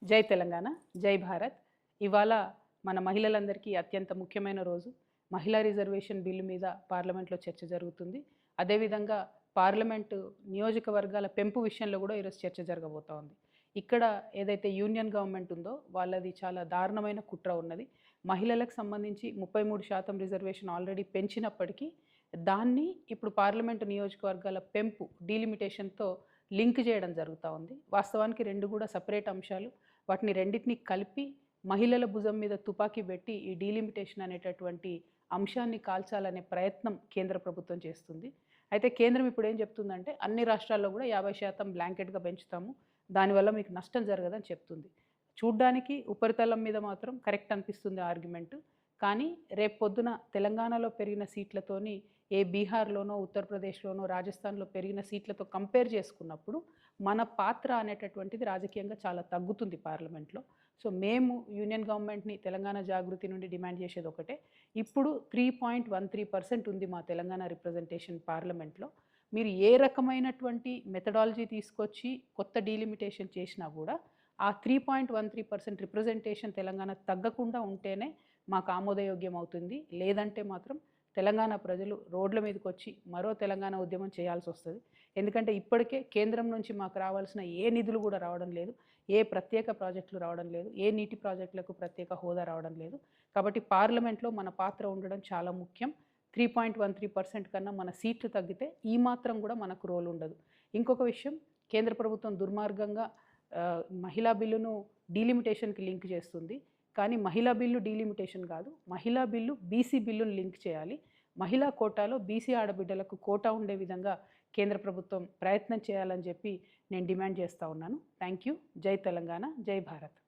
జై తెలంగాణ, జై భారత్. ఇవాళ మన మహిళలందరికీ అత్యంత ముఖ్యమైన రోజు. మహిళా రిజర్వేషన్ బిల్లు మీద పార్లమెంట్లో చర్చ జరుగుతుంది. అదేవిధంగా పార్లమెంటు నియోజకవర్గాల పెంపు విషయంలో కూడా ఈరోజు చర్చ జరగబోతా ఉంది. ఇక్కడ ఏదైతే యూనియన్ గవర్నమెంట్ ఉందో వాళ్ళది చాలా దారుణమైన కుట్ర ఉన్నది. మహిళలకు సంబంధించి 33% రిజర్వేషన్ ఆల్రెడీ పెంచినప్పటికీ దాన్ని ఇప్పుడు పార్లమెంటు నియోజకవర్గాల పెంపు డీలిమిటేషన్తో లింక్ చేయడం జరుగుతూ ఉంది. వాస్తవానికి రెండు కూడా సపరేట్ అంశాలు. వాటిని రెండింటిని కలిపి మహిళల భుజం మీద తుపాకీ పెట్టి ఈ డీలిమిటేషన్ అనేటటువంటి అంశాన్ని కాల్చాలనే ప్రయత్నం కేంద్ర ప్రభుత్వం చేస్తుంది. అయితే కేంద్రం ఇప్పుడు ఏం చెప్తుందంటే అన్ని రాష్ట్రాల్లో కూడా 50% బ్లాంకెట్గా పెంచుతాము, దానివల్ల మీకు నష్టం జరగదని చెప్తుంది. చూడ్డానికి ఉపరితలం మీద మాత్రం కరెక్ట్ అనిపిస్తుంది ఆర్గ్యుమెంటు. కానీ రేపు పొద్దున తెలంగాణలో పెరిగిన సీట్లతోని బీహార్లోనో ఉత్తరప్రదేశ్లోనో రాజస్థాన్లో పెరిగిన సీట్లతో కంపేర్ చేసుకున్నప్పుడు మన పాత్ర అనేటటువంటిది రాజకీయంగా చాలా తగ్గుతుంది పార్లమెంట్లో. సో మేము యూనియన్ గవర్నమెంట్ని తెలంగాణ జాగృతి నుండి డిమాండ్ చేసేది ఒకటే, ఇప్పుడు 3.13% ఉంది మా తెలంగాణ రిప్రజెంటేషన్ పార్లమెంట్లో. మీరు ఏ రకమైనటువంటి మెథడాలజీ తీసుకొచ్చి కొత్త డీలిమిటేషన్ చేసినా కూడా ఆ 3.13% రిప్రజెంటేషన్ తెలంగాణ తగ్గకుండా ఉంటేనే మాకు ఆమోదయోగ్యం అవుతుంది. లేదంటే మాత్రం తెలంగాణ ప్రజలు రోడ్ల మీదకి వచ్చి మరో తెలంగాణ ఉద్యమం చేయాల్సి వస్తుంది. ఎందుకంటే ఇప్పటికే కేంద్రం నుంచి మాకు రావాల్సిన ఏ నిధులు కూడా రావడం లేదు, ఏ ప్రత్యేక ప్రాజెక్టులు రావడం లేదు, ఏ నీటి ప్రాజెక్టులకు ప్రత్యేక హోదా రావడం లేదు. కాబట్టి పార్లమెంట్లో మన పాత్ర ఉండడం చాలా ముఖ్యం. 3.13% కన్నా మన సీట్లు తగ్గితే ఈ మాత్రం కూడా మనకు రోల్ ఉండదు. ఇంకొక విషయం, కేంద్ర ప్రభుత్వం దుర్మార్గంగా మహిళా బిల్లును డీలిమిటేషన్కి లింక్ చేస్తుంది. కానీ మహిళా బిల్లు డీలిమిటేషన్ కాదు, మహిళా బిల్లు బీసీ బిల్లును లింక్ చేయాలి. మహిళా కోటాలో బీసీ ఆడబిడ్డలకు కోటా ఉండే విధంగా కేంద్ర ప్రభుత్వం ప్రయత్నం చేయాలని చెప్పి నేను డిమాండ్ చేస్తూ ఉన్నాను. Thank you. జై తెలంగాణ, జై భారత్.